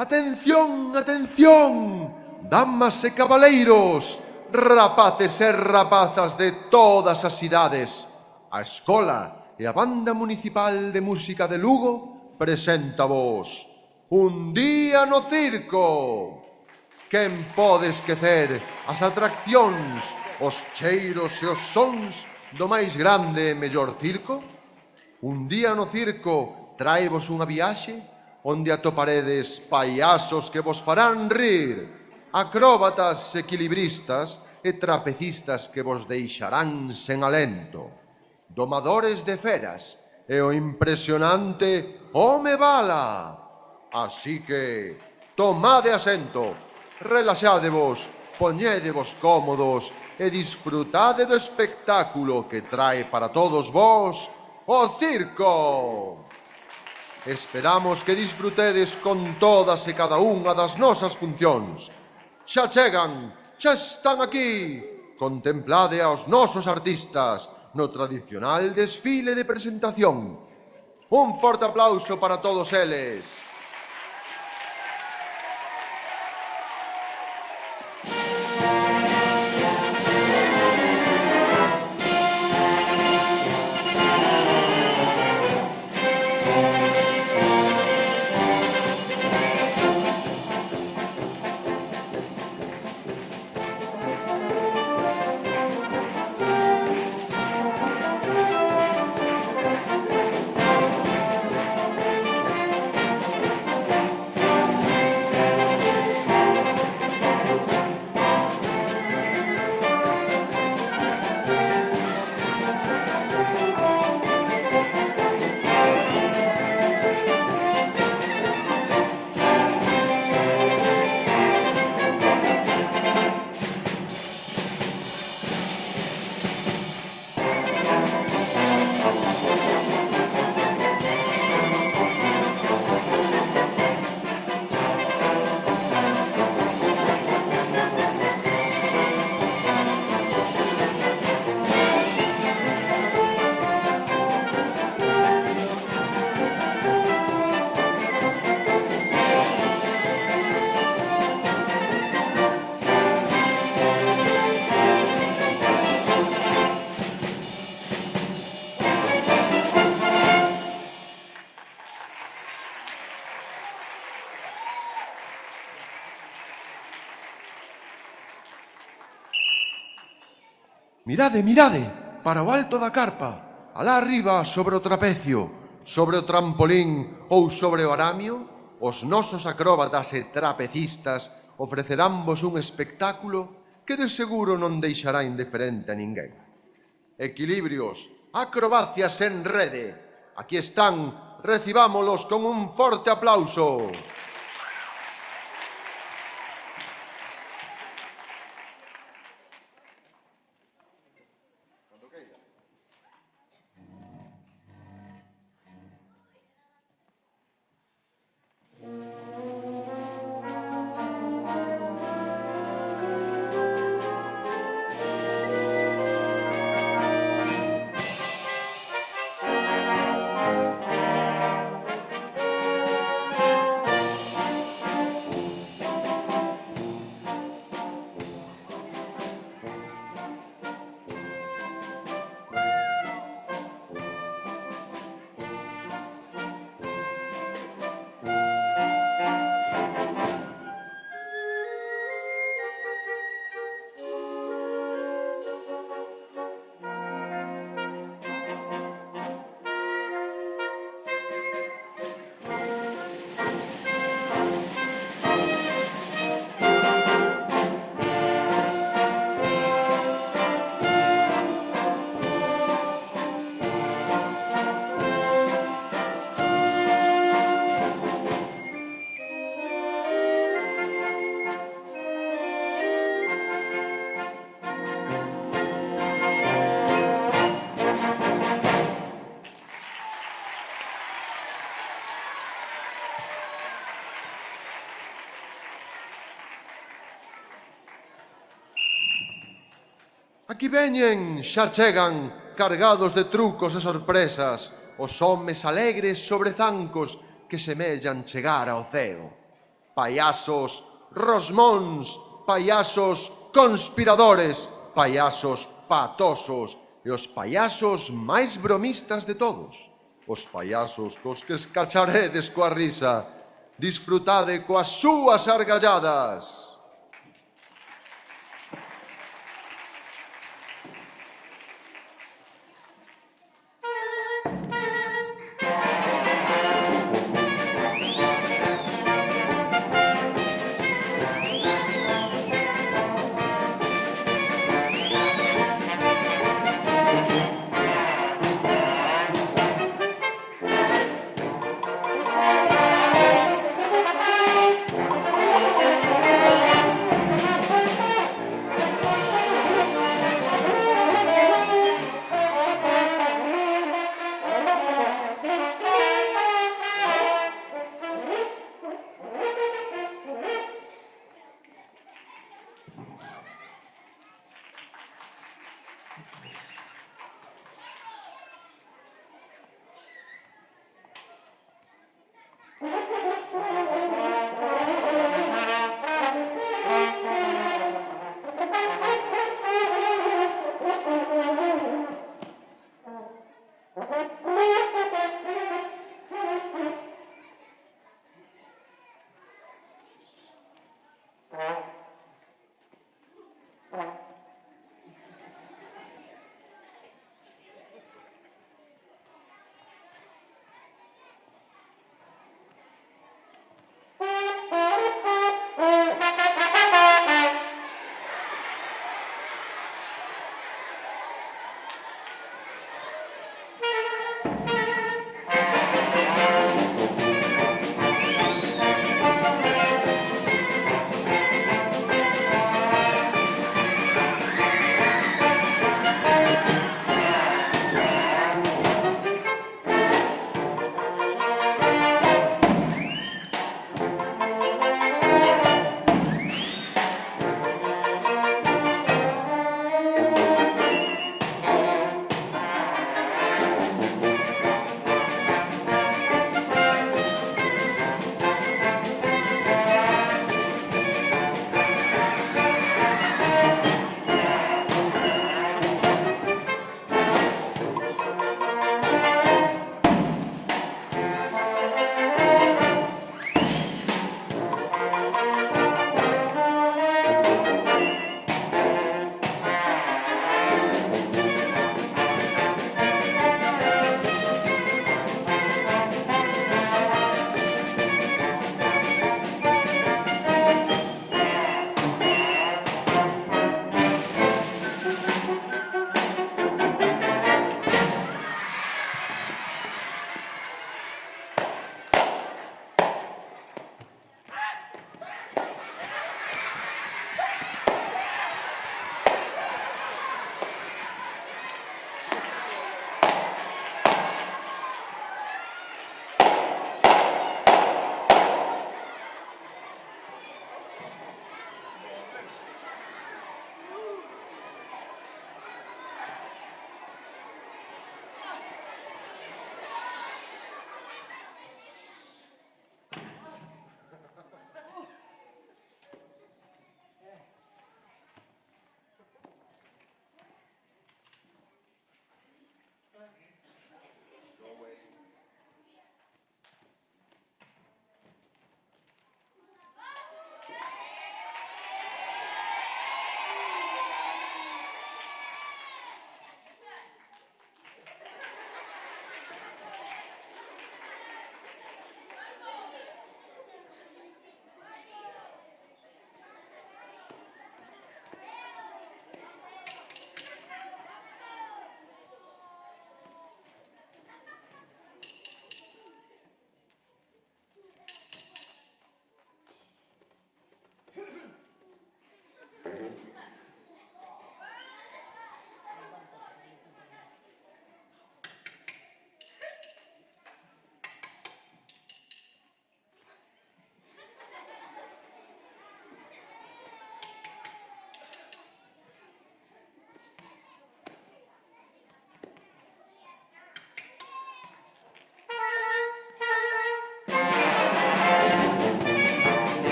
Atención, atención, damas e cabaleiros, rapaces e rapazas de todas as idades. A escola e a Banda Municipal de Música de Lugo presenta vos Un día no circo. Quen pode esquecer as atraccións, os cheiros e os sons do máis grande e mellor circo? Un día no circo traevos unha viaxe onde atoparedes paiasos que vos farán rir, acróbatas, equilibristas e trapecistas que vos deixarán sen alento, domadores de feras e o impresionante Home Bala. Así que tomade asento, relaxádevos, poñédevos cómodos e disfrutade do espectáculo que trae para todos vos o circo. Esperamos que disfrutedes con todas e cada unha das nosas funcións. Xa chegan, xa están aquí. Contemplade aos nosos artistas no tradicional desfile de presentación. Un forte aplauso para todos eles. Mirade, mirade, para o alto da carpa, alá arriba sobre o trapecio, sobre o trampolín ou sobre o aramio, os nosos acróbatas e trapecistas ofreceránvos un espectáculo que de seguro non deixará indiferente a ninguén. Equilibrios, acrobacias en rede, aquí están, recibámolos con un forte aplauso. Aquí veñen, xa chegan, cargados de trucos e sorpresas, os homes alegres sobre zancos que semellan chegar ao ceo. payasos rosmóns, payasos conspiradores, payasos patosos e os payasos máis bromistas de todos, os payasos cos que escacharedes coa risa. Disfrutade coas súas argalladas.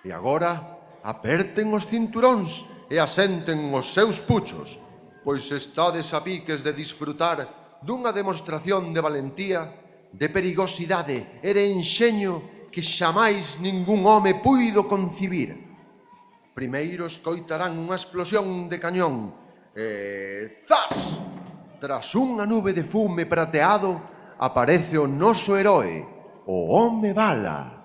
E agora aperten os cinturóns e asenten os seus puchos, pois estades a piques de disfrutar dunha demostración de valentía, de perigosidade e de enxeño que xamais ningún home puido concibir. Primeiro escoitarán unha explosión de cañón e ¡zas! Tras unha nube de fume prateado aparece o noso heroe, o home bala.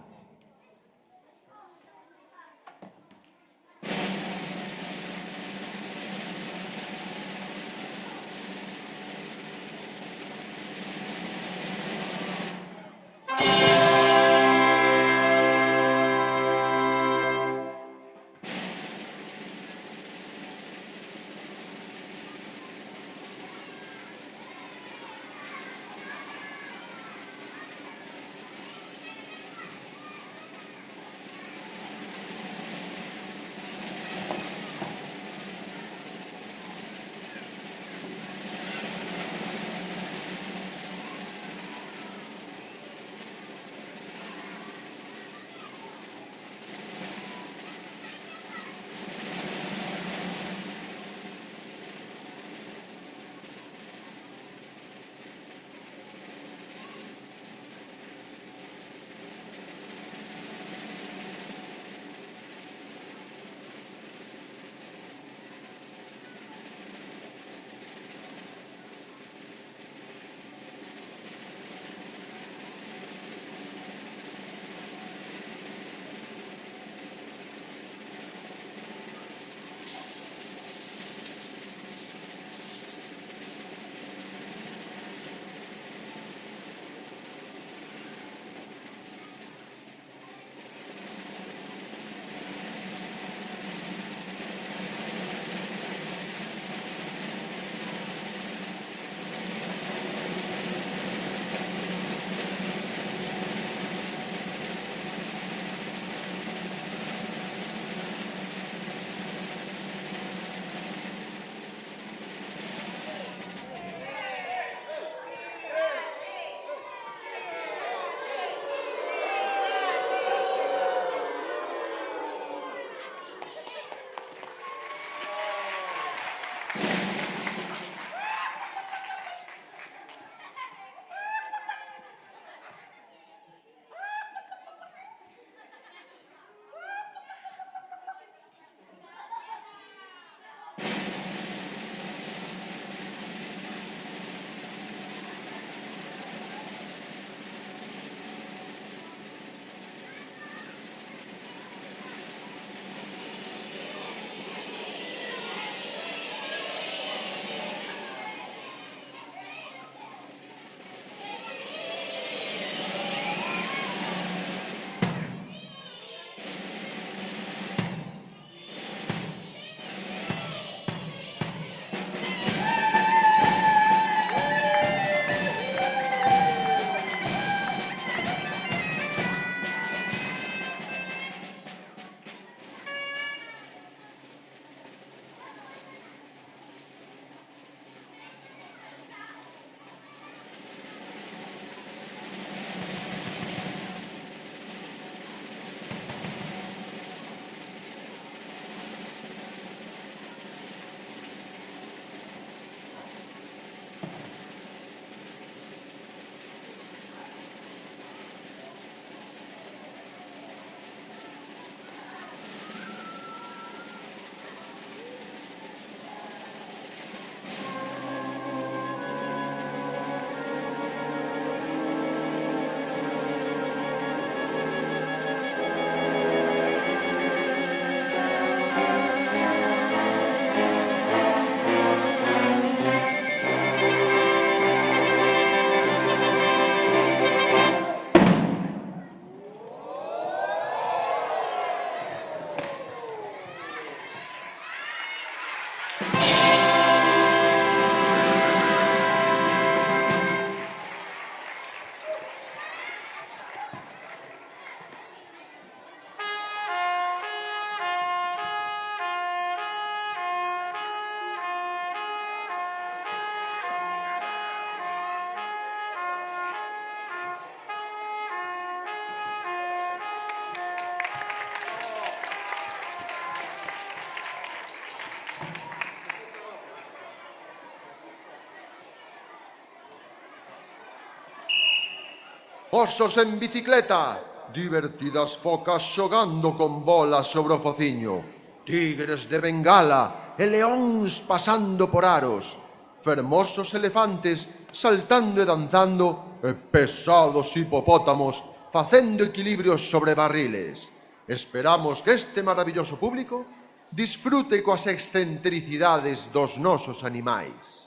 Osos en bicicleta, divertidas focas xogando con bolas sobre o fociño, tigres de Bengala e leóns pasando por aros, fermosos elefantes saltando e danzando e pesados hipopótamos facendo equilibrios sobre barriles. Esperamos que este maravilloso público disfrute coas excentricidades dos nosos animais.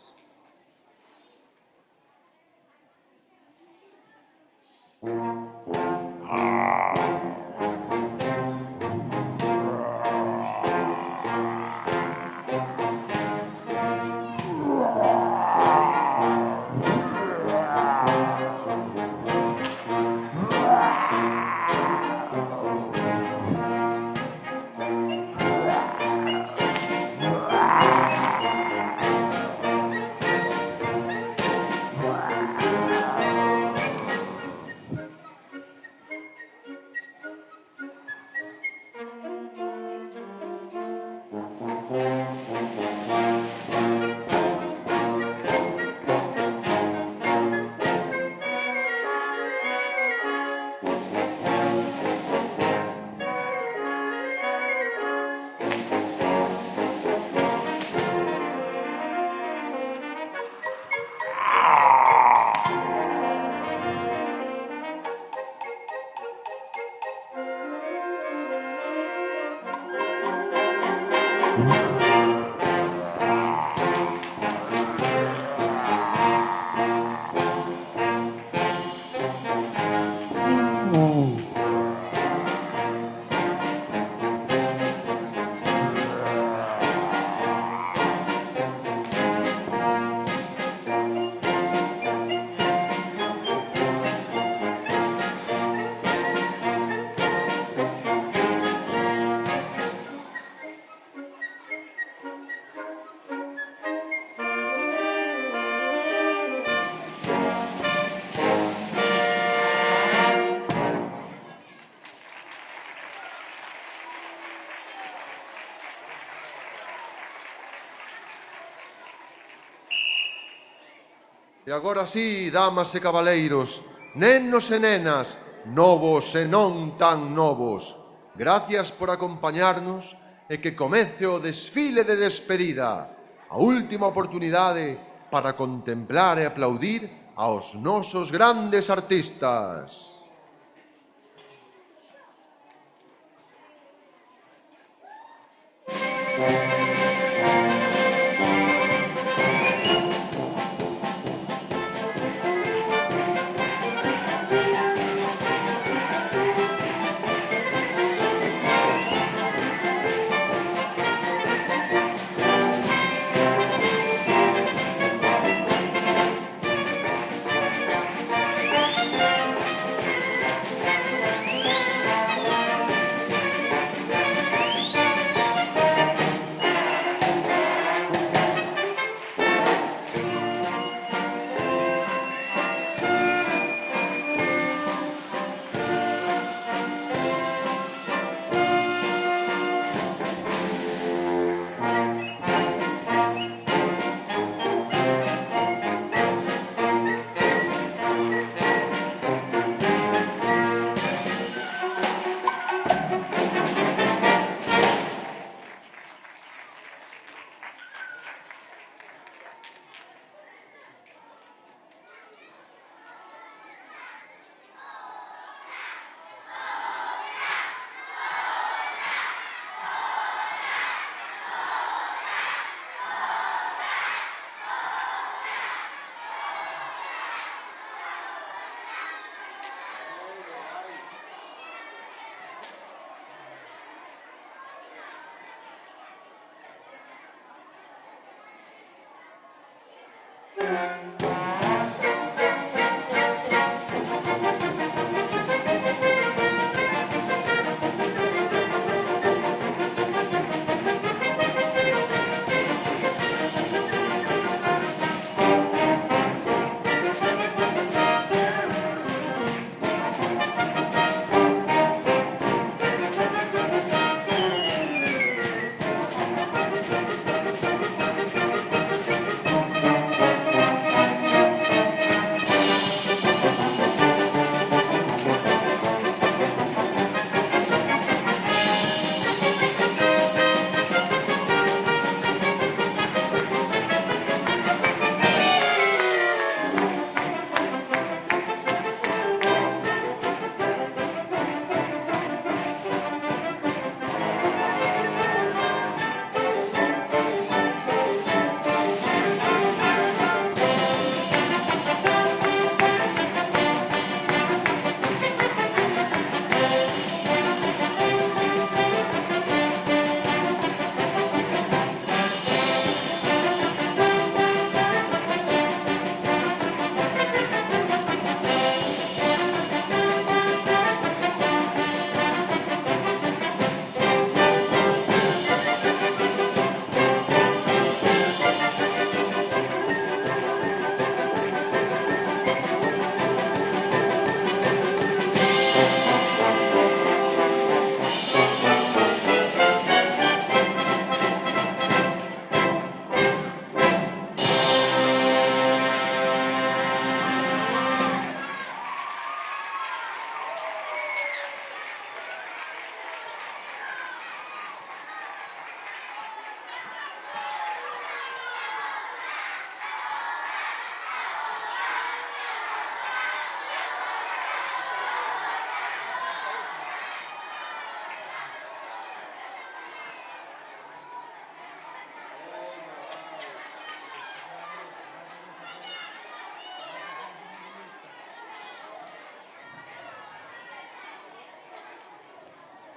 E agora sí, damas e cabaleiros, nenos e nenas, novos e non tan novos, gracias por acompañarnos e que comece o desfile de despedida, a última oportunidade para contemplar e aplaudir aos nosos grandes artistas.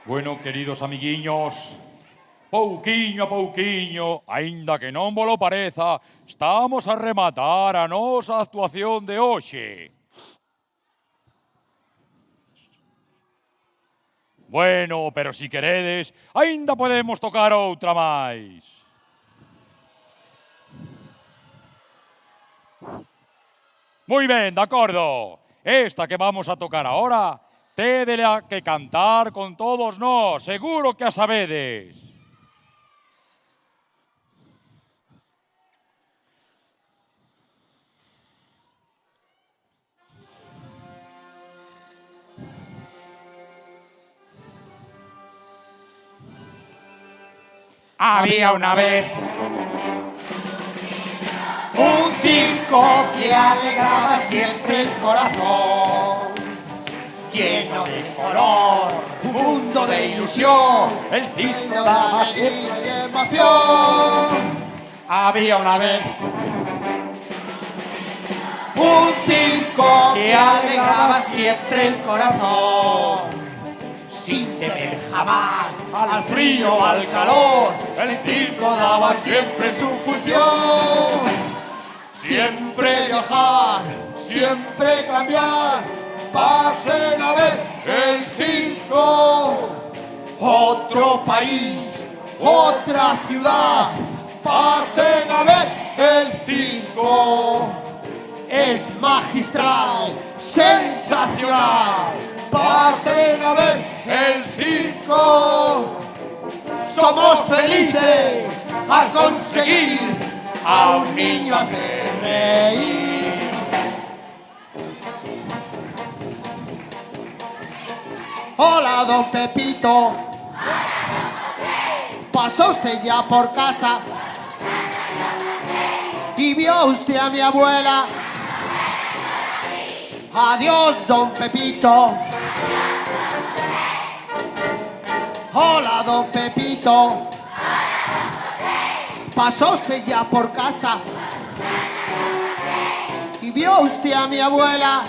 Bueno, queridos amiguiños, pouquiño a pouquiño, aínda que non volo pareza, estamos a rematar a nosa actuación de hoxe. Bueno, pero si queredes, aínda podemos tocar outra máis. Moi ben, de acordo. Esta que vamos a tocar ahora, tédela que cantar con todos nós, seguro que a sabedes. Había una vez un circo que alegraba siempre el corazón, lleno de color, un mundo de ilusión, El lleno circo de alegría y emoción. Había una vez un circo que alegraba siempre el corazón, sin temer jamás al frío o al calor. El circo daba siempre su función. Siempre viajar, siempre cambiar. Pasen a ver el circo. Otro país, otra ciudad. Pasen a ver el circo. Es magistral, sensacional. Pasen a ver el circo. Somos felices al conseguir a un niño hacer reír. Hola, don Pepito. ¿Pasó usted ya por casa? ¿Y vio usted a mi abuela? Adiós, don Pepito. Hola, don Pepito. ¿Pasó usted ya por casa? ¿Y vio usted a mi abuela?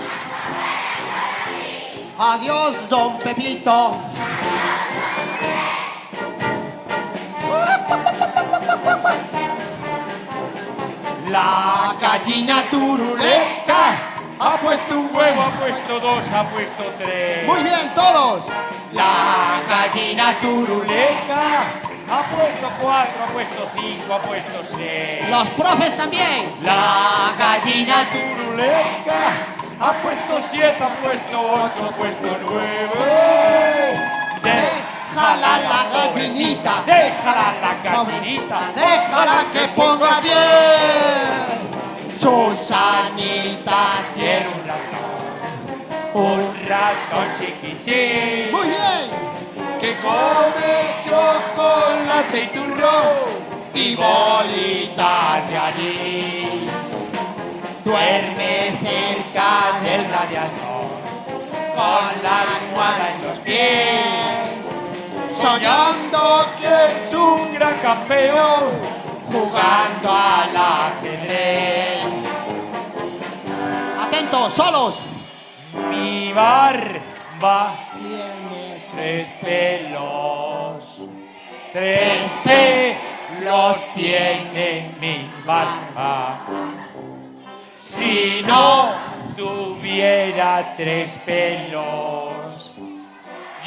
Adiós, don Pepito. La gallina turuleca ha puesto un huevo. Ha puesto dos, ha puesto tres. Muy bien, todos. La gallina turuleca. Ha puesto cuatro, ha puesto cinco, ha puesto seis. Los profes también. La gallina Turuleca. Ha puesto siete, ha puesto ocho, ha puesto nueve. Déjala la gallinita. Déjala la gallinita. Déjala que ponga 10. Susanita tiene Un ratón chiquitín. muy bien. Que come chocolate y turrón Y bolitas de allí. Duerme cerca del radiador con la almohada en los pies, soñando que es un gran campeón jugando al ajedrez. Atentos, solos. Mi barba Tiene tres pelos. Tres pelos tiene mi barba. Si no tuviera tres pelos,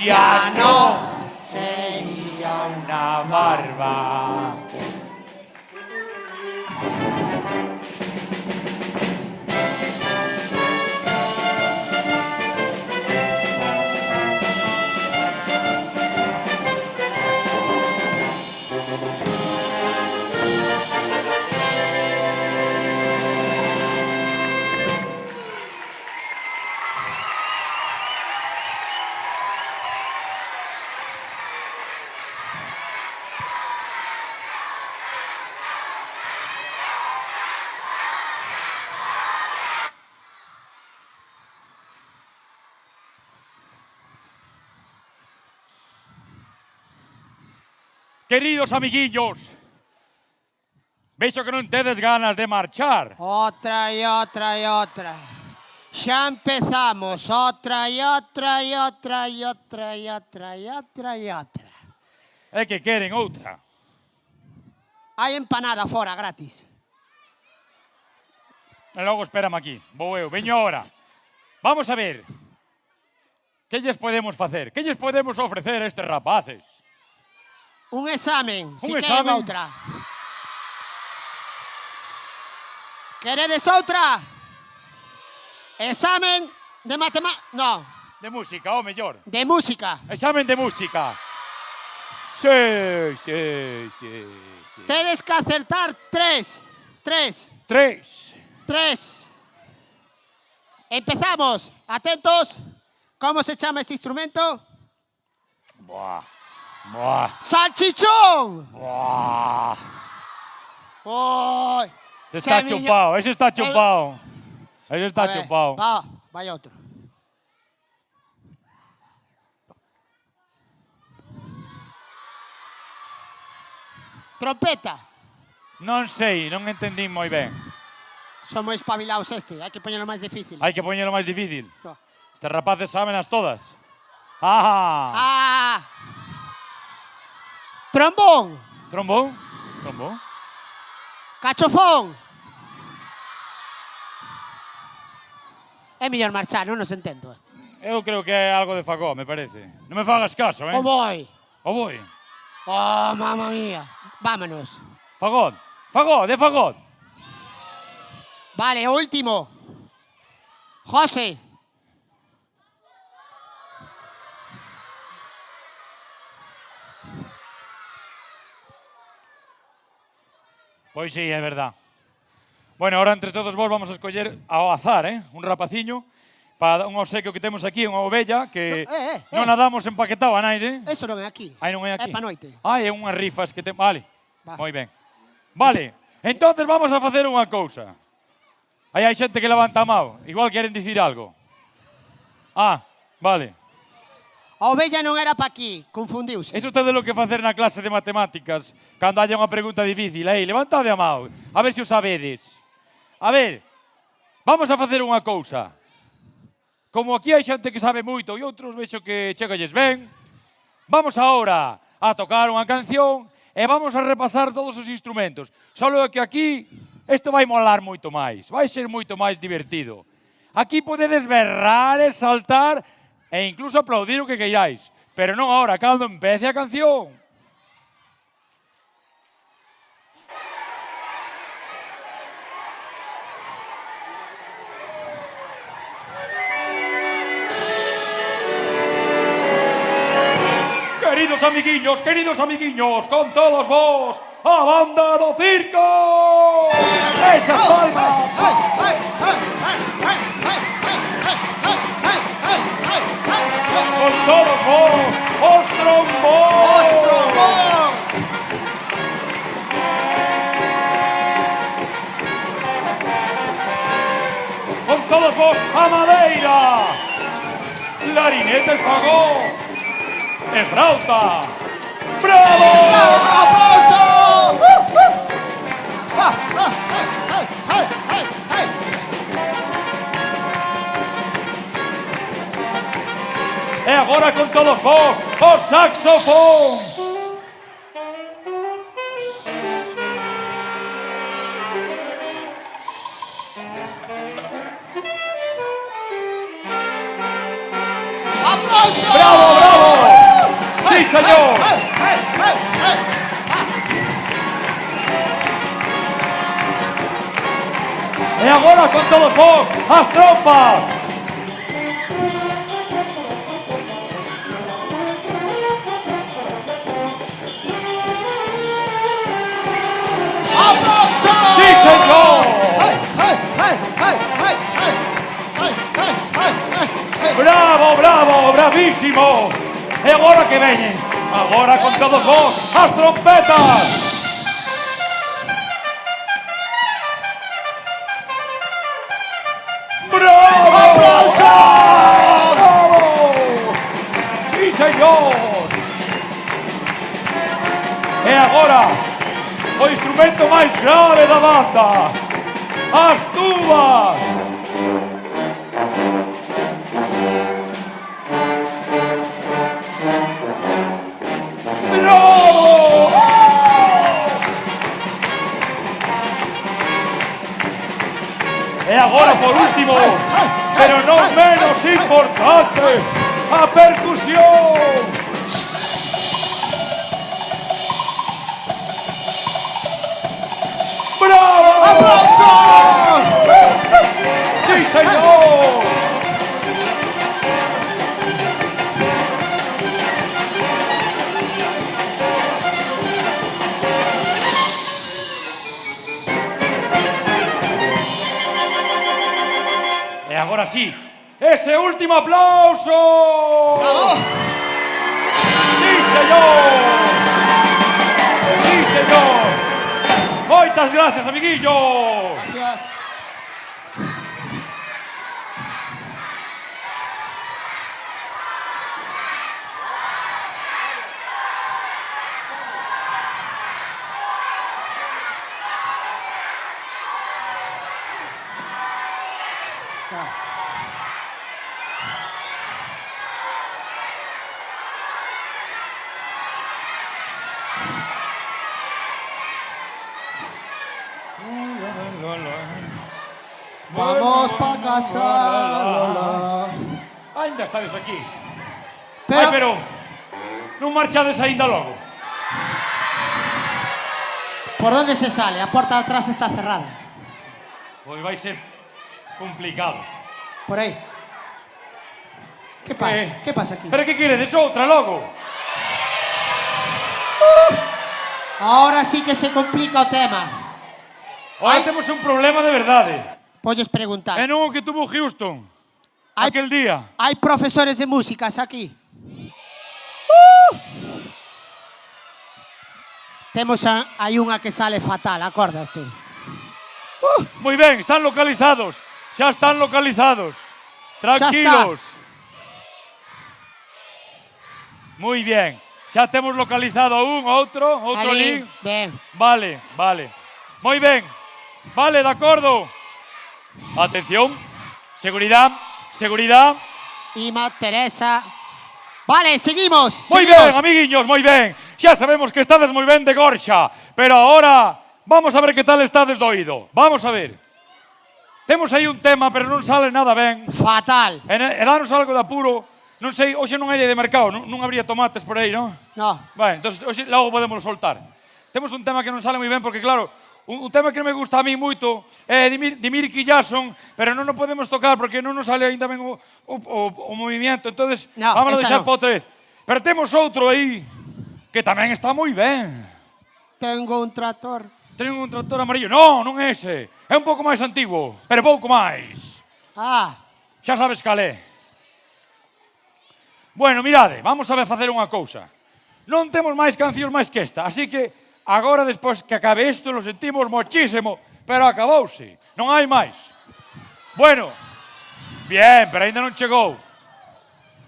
ya no sería una barba. Queridos amiguillos, vexo que non tedes ganas de marchar. Otra y otra y otra. Xa empezamos outra e outra e outra e outra e outra e outra e outra. É que queren outra. Hai empanada fora, gratis. E logo espérame aquí. Vou eu, veño ahora. Vamos a ver. Que lles podemos facer? Que lles podemos ofrecer a estes rapaces? Un examen, si queren examen? outra. Queredes outra? Examen de matemáticas. No, De música, o mellor. de música. Examen de música. Sí, sí, sí. Tedes que acertar tres. 3. Empezamos. Atentos. ¿Cómo se llama este instrumento? Buah. Buah. ¡Salchichón! Buah. ¡Oh! Se está chupado, ese está chupado. Ese está chupado. Vaya otro. Trompeta. Non sei, non entendín moi ben. Son moi espabilados este, hai que poñerlo máis difícil. Hai que poñelo máis difícil. No. Estes rapaces sábenas todas. ¡Ah! Ah! Trombón. Trombón? Trombón? Cachofón. É mellor marchar, non nos entendo. Eu creo que é algo de fagó, me parece. Non me fagas caso, O boi. O boi. Oh, mamma mía. Vámonos. Fagón. Fagó, de fagón. Vale, último. José. Pois sí, é verdad. Bueno, ahora entre todos vos vamos a escoller ao azar, un rapaciño, para un obsequio que temos aquí, unha ovella, que non a damos empaquetado a naide. Eso non é aquí. Ai, non é aquí. É pa noite. Ai, é unhas rifas que ten... Vale, Va. moi ben. Vale, entonces vamos a facer unha cousa. Aí hai xente que levanta a mão. Igual queren dicir algo. Ah, vale. A ovella non era pa aquí, confundiuse. Eso todo lo que facer na clase de matemáticas cando haya unha pregunta difícil. Aí, levantade a mão, a ver se o sabedes. A ver, vamos a facer unha cousa. Como aquí hai xente que sabe moito e outros vexo que chegalles ben, vamos agora a tocar unha canción e vamos a repasar todos os instrumentos. Solo que aquí isto vai molar moito máis, vai ser moito máis divertido. Aquí podedes berrar e saltar e incluso aplaudir o que queiráis, pero non agora, cando empece a canción. Queridos amiguiños, con todos vos, a banda do circo! Esas palmas! Con todos vos, os trombóns! Os trombóns! Con todos vos, a madeira! Clarinete e fagón! E frauta! ¡Bravo! ¡Aplauso! E agora con todos vos, os saxofóns! ¡Aplauso! ¡Bravo, bravo! ¡Sí, señor! E agora con todos vos, as trompas! ¡Aplauso! ¡Sí, señor! ¡Bravo, bravo, bravísimo! E agora que veñen, agora con todos vos, as trompetas! ¡Bravo! ¡Aplauso! ¡Bravo! ¡Sí, señor! E agora, o instrumento máis grave da banda, as tubas! importante, a percusión. ¡Bravo! ¡Aplausos! ¡Sí, señor! E agora sí, ese último aplauso. ¡Bravo! ¡Sí, señor! ¡Sí, señor! Moitas gracias, amiguillos. Gracias. Vamos pa casa, Lola. Ainda estades aquí. Pero, Pero non marchades aínda logo. ¿por dónde se sale? A porta de atrás está cerrada. Pois vai ser complicado. Por ahí. ¿Qué pasa? ¿Qué pasa aquí? Pero que queredes outra logo? Ahora sí que se complica o tema. Ahora Ai. temos un problema de verdade. Puedes preguntar. É non o que tuvo Houston Ai. aquel día. ¿Hay profesores de músicas aquí? Temos hai unha que sale fatal, acordaste? Moi ben, están localizados. Xa están localizados. Tranquilos. Moi bien. Xa temos localizado a un, outro ali. Ben. Vale, vale. Moi ben. Vale, de acordo. Atención. Seguridad, seguridad. Ima, Teresa. Vale, seguimos. Moi ben, amiguiños, moi ben. Xa sabemos que estades moi ben de gorxa, pero ahora vamos a ver que tal estades do oído. Vamos a ver. Temos aí un tema, pero non sale nada ben. Fatal. E danos algo de apuro. Non sei, hoxe non hai de mercado, non habría tomates por aí, non? No. Vale, entón, hoxe logo podemos soltar. Temos un tema que non sale moi ben, porque claro, un tema que non me gusta a mí moito é Dimir Jason, pero non o podemos tocar porque non nos sale ainda ben o movimiento, entonces No, vamos a esa deixar no. para outra vez. Pero temos outro aí que tamén está moi ben. Tengo un tractor. Ten un tractor amarillo. Non é ese. É un pouco máis antigo, pero pouco máis. Ah, Xa sabes cal é. Bueno, mirade, vamos a ver facer unha cousa. Non temos máis cancións máis que esta, así que agora, despois que acabe isto, lo sentimos mochísimo, pero acabouse. Non hai máis. Bueno, bien, pero ainda non chegou.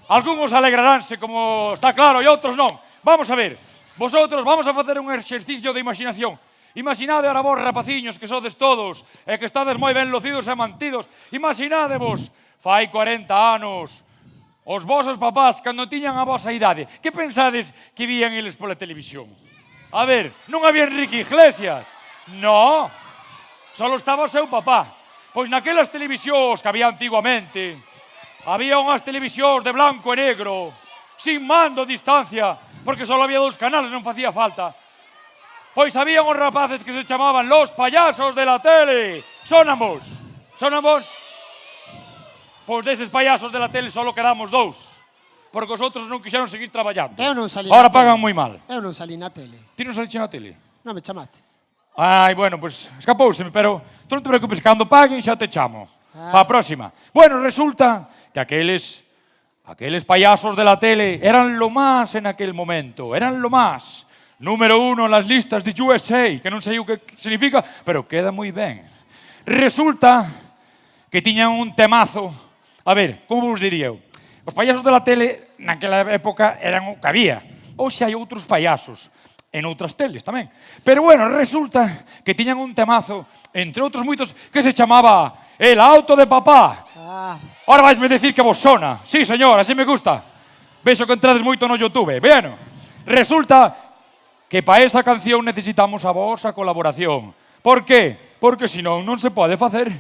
Algúns alegraránse, como está claro, e outros non. Vamos a ver, vosotros vamos a facer un exercicio de imaginación. Imaginade ahora vos, rapaciños, que sodes todos, e que estades moi ben lucidos e mantidos. Imaginadevos, fai 40 anos, os vosos papás, cando tiñan a vosa idade, que pensades que vían eles pola televisión? A ver, non había Enrique Iglesias. No, só estaba o seu papá. Pois naquelas televisións que había antiguamente, había unhas televisións de blanco e negro, sin mando, distancia, porque só había 2 canales, non facía falta. Pois había uns rapaces que se chamaban los payasos de la tele. Sonamos. Sonamos. Pois deses payasos de la tele só quedamos 2, porque os outros non quixeron seguir traballando. eu non salí Ahora na tele. pagan moi mal. Eu non salí na tele. Ti non saliste na tele? Non me chamates. Ai, bueno, pois escapouseme, pero tú non te preocupes, cando paguen xa te chamo. Ah. Pa próxima. Bueno, resulta que aqueles payasos de la tele eran lo más en aquel momento, eran lo más. Número 1 en las listas de USA, que non sei o que significa, pero queda moi ben. Resulta que tiñan un temazo. A ver, como vos diría eu? Os payasos de la tele naquela época eran o que había. Hoxe hai outros payasos en outras teles tamén. Pero bueno, resulta que tiñan un temazo, entre outros moitos, que se chamaba El auto de papá. Ah, Ahora vaisme decir que vos sona. Sí, señor, así me gusta. Vexo que entrades moito no YouTube. Bueno, resulta que para esa canción necesitamos a vosa colaboración. Por qué? Porque senón non se pode facer.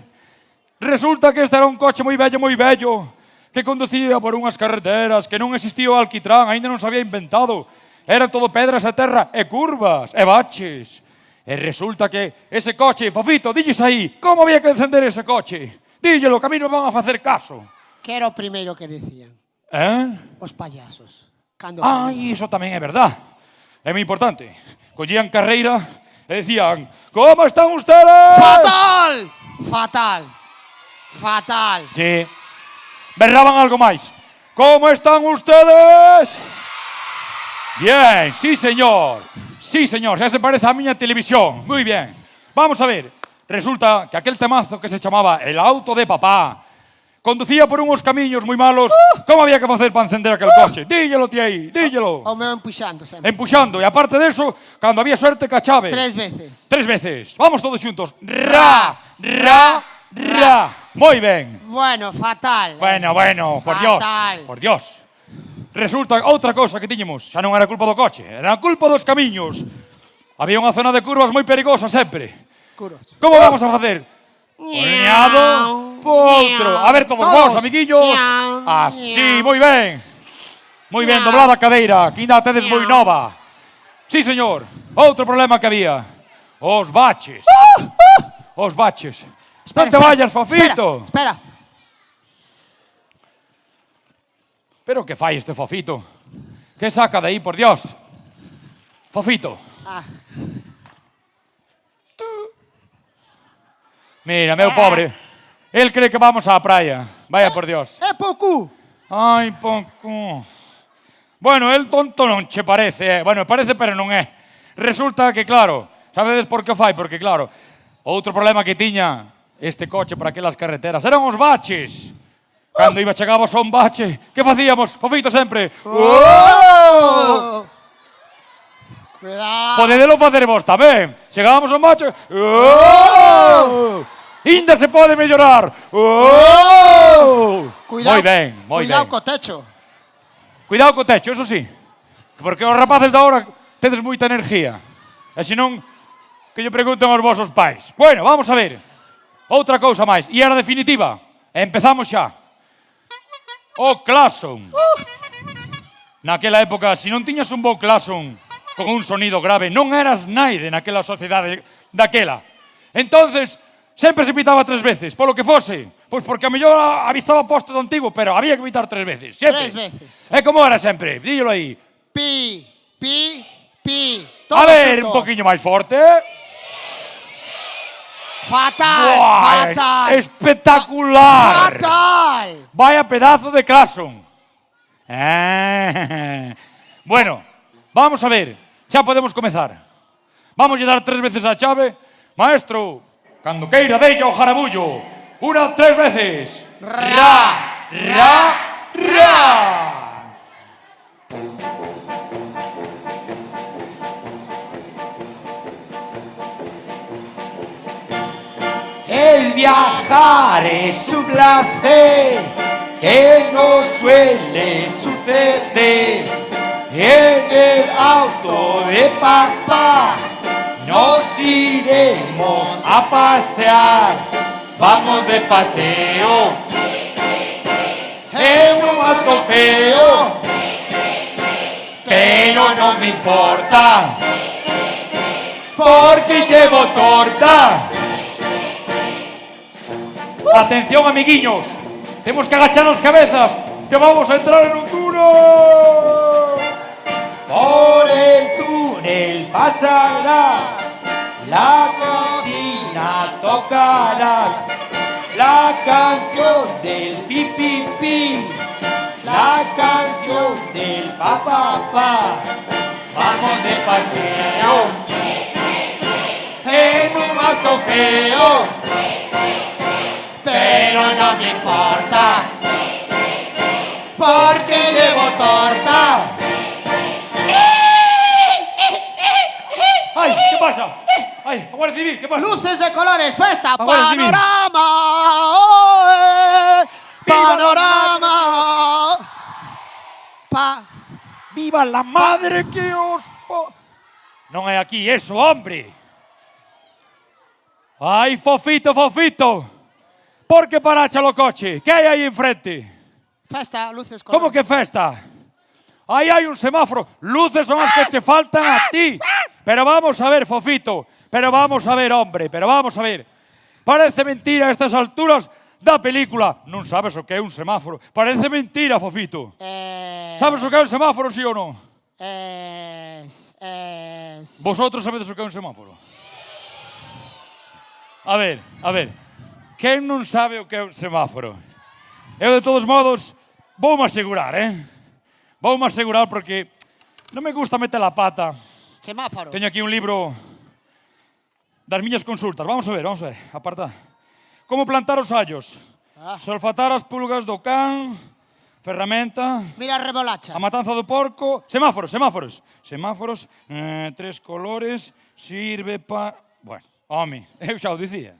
Resulta que este era un coche moi vello, que conducía por unhas carreteras que non existía o alquitrán, aínda non se había inventado. Eran todo pedras e terra e curvas e baches. E resulta que ese coche, Fofito, dilles aí, como había que encender ese coche? Díllelo, que a mí non me van a facer caso. Que era o primeiro que decían? Os payasos. Cando Ai, iso tamén é verdad. É moi importante. Collían carreira e decían, como están ustedes? Fatal! Fatal. Fatal. Sí. Berraban algo máis. Como están ustedes? Bien, sí, señor. Sí, señor, xa se parece a miña televisión. Muy bien. Vamos a ver. Resulta que aquel temazo que se chamaba El auto de papá conducía por uns camiños moi malos. Como había que facer para encender aquel coche? Díllelo, ti aí, díllelo. O meu empuxando sempre. Empuxando. E aparte deso, cando había suerte ca chave. 3 veces. 3 veces. Vamos todos xuntos. Ra, ra, ra. Moi ben. Bueno, fatal. Bueno, por Dios. Fatal. Por Dios. Resulta outra cousa que tiñemos. Xa non era culpa do coche, era culpa dos camiños. Había unha zona de curvas moi perigosa sempre. Curos. Como vamos a facer? Poñado, potro. A ver todos vos, amiguillos. Así, moi ben. Moi ben, doblada a cadeira, que ainda tedes moi nova. Sí, señor. Outro problema que había. Os baches. Os baches. Non te vayas, Fofito. Espera. Pero que fai este Fofito? Que saca de aí, por Dios? Fofito. Mira, meu pobre. El cree que vamos á praia. Vaya por Dios. É pouco. Ai, pouco. Bueno, el tonto non che parece, Bueno, parece, pero non é. Resulta que, claro, sabedes por que fai? Porque, claro, outro problema que tiña este coche por aquelas carreteras eran os baches. Cando chegabas a un bache, que facíamos? Fofito sempre. Cuidado. Podedelo facer vos tamén. Chegábamos a un bache. Inda se pode mellorar. Cuidado. Moi ben, moi ben. Cuidado co techo. Cuidado co techo, eso sí. Porque os rapaces de ahora tedes moita energía. E senón, que lle pregunten aos vosos pais. Bueno, vamos a ver. Outra cousa máis. E era definitiva. Empezamos xa. O claxon. Naquela época, se non tiñas un bo claxon con un sonido grave, non eras naide naquela sociedade daquela. Entonces, sempre se pitaba 3 veces, polo que fose. Pois porque a mellor avistaba posto de antigo, pero había que pitar 3 veces, sempre. 3 veces. E como era sempre? Díllelo aí. Pi, pi, pi. A ver, un poquinho máis forte. Fatal, Buah, fatal. Espectacular. Fatal. Vaya pedazo de claxon. Bueno, vamos a ver. Xa podemos comezar. Vamos a dar 3 veces a chave. Maestro, cando queira, deixa o jarabullo. 1, 3 veces. Ra, ra, ra. El viajar es un placer que no suele suceder. En el auto de papá nos iremos a pasear. Vamos de paseo en un auto feo, pero no me importa porque llevo torta. Atención, amiguiños. Temos que agachar as cabezas, que vamos a entrar en un túnel. Por el túnel pasarás, la cocina tocarás, la canción del pi pi pi, la canción del pa pa pa. Vamos de paseo en un auto feo, pero no me importa porque llevo torta. Ai, que pasa? Ai, a Guardia Civil, que pasa? Luces de colores, festa, Guardia Civil. panorama. Panorama. ¡Viva la madre que os... Non é aquí eso, hombre. Ai, Fofito, Fofito. Por que paracha o coche? Que hai aí enfrente? Festa, luces, colores. Como que festa? Aí hai un semáforo. Luces son as que che faltan a ti. Pero vamos a ver, Fofito. Pero vamos a ver, hombre. Pero vamos a ver. Parece mentira a estas alturas da película. Non sabes o que é un semáforo. Parece mentira, Fofito. Sabes o que é un semáforo, sí ou non? Vosotros sabedes o que é un semáforo? A ver. Quen non sabe o que é un semáforo? Eu, de todos modos, voume asegurar, Voume asegurar porque non me gusta meter a pata. Semáforo. Teño aquí un libro das miñas consultas. Vamos a ver. Aparta. Como plantar os allos. Solfatar as pulgas do can. Ferramenta. Mira a remolacha. A matanza do porco. Semáforos. Semáforos, 3 colores, sirve para... Bueno, home, eu xa o dicía.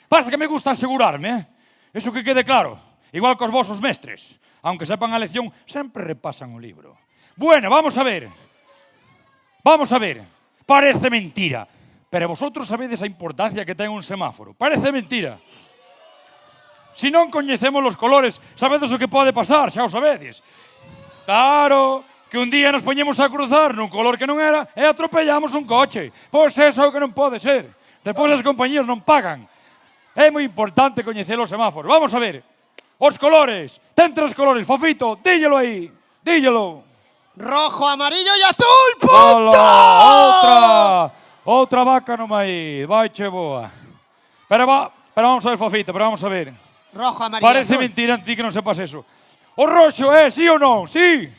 Pasa que me gusta asegurarme, Eso que quede claro. Igual cos vosos mestres. Aunque sepan a lección, sempre repasan o libro. Bueno, vamos a ver. Parece mentira. Pero vosotros sabedes a importancia que ten un semáforo. Parece mentira. Si non coñecemos os colores, sabedes o que pode pasar, xa o sabedes. Claro, que un día nos poñemos a cruzar nun color que non era e atropellamos un coche. Pois eso é o que non pode ser. Depois as compañías non pagan. É moi importante coñecer os semáforos. Vamos a ver. Os colores. Ten 3 colores. Fofito, díllelo aí. Díllelo. Rojo, amarillo y azul, punto. Ola, outra vaca no maíz. Vaiche boa. Pero vamos a ver, Fofito, vamos a ver. Rojo, amarillo, Parece azul. mentira en ti que non sepas eso. O roxo é sí ou non? Sí.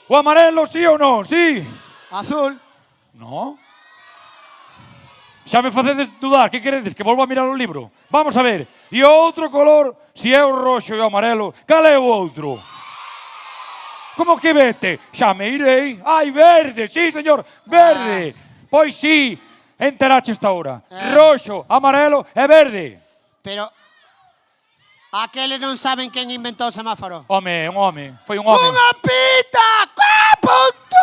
O amarelo sí ou non? Sí. Azul. No. Xa me facedes dudar. Que queredes? Que volva a mirar o libro? Vamos a ver. E o outro color, si é o roxo e o amarelo, cal é o outro? Como que vete? Xa me irei. Ai, verde, sí, señor, verde. Pois sí, enterache esta hora. Roxo, amarelo e verde. Pero aqueles non saben quen inventou o semáforo. Home, un home. Foi un home. Unha pita! Punto!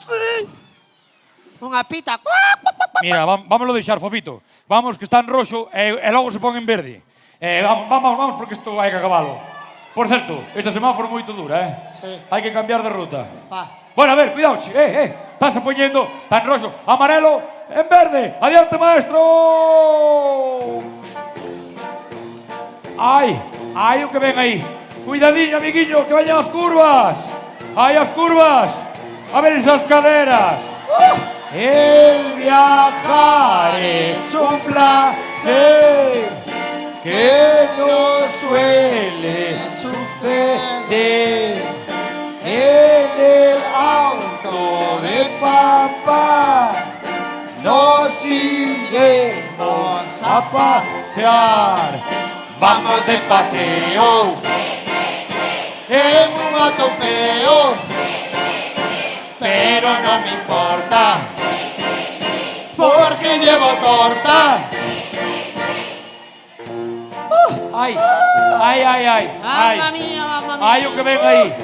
Sí. Unha pita. Mira, vámoslo deixar, Fofito. Vamos, que está en roxo e logo se pon en verde. Vamos, porque isto hai que acabalo. Por certo, este semáforo é moito dura, Sí. Hai que cambiar de ruta. Pa. Bueno, a ver, cuidado, Estás poñendo, está en roxo, amarelo, en verde. Adiante, maestro. Ai, o que ven aí. Cuidadinho, amiguillo, que vayan as curvas. Ai, as curvas. A ver esas caderas. El viajar es un placer que no suele suceder. En el auto de papá nos iremos a pasear. Vamos de paseo en un auto feo, pero no me importa porque llevo torta. Ai. Mamma mía, mamma mía. Ai, o que ven aí.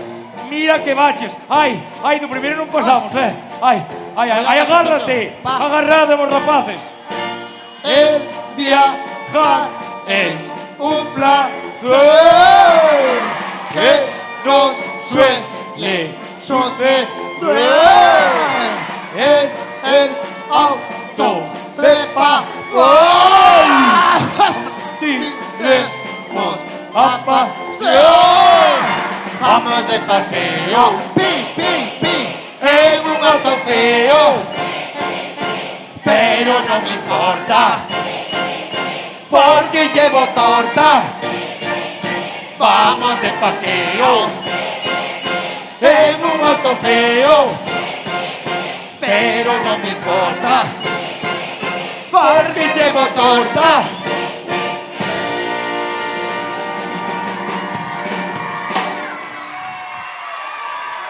Mira que baches. Ai, do primeiro non pasamos, Ai, agárrate. Va. Agarrademos, rapaces. El viajar es un placer que nos suele suceder en el auto de papá. Sí. Iremos a pasear. Vamos de paseo, en un auto feo, pero no me importa porque llevo torta. Vamos de paseo en un auto feo, pero no me importa porque llevo torta.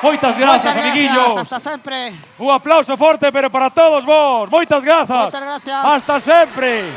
Moitas grazas, amiguillos. Hasta sempre. Un aplauso forte, pero para todos vos. Moitas grazas. Moitas gracias. Hasta sempre.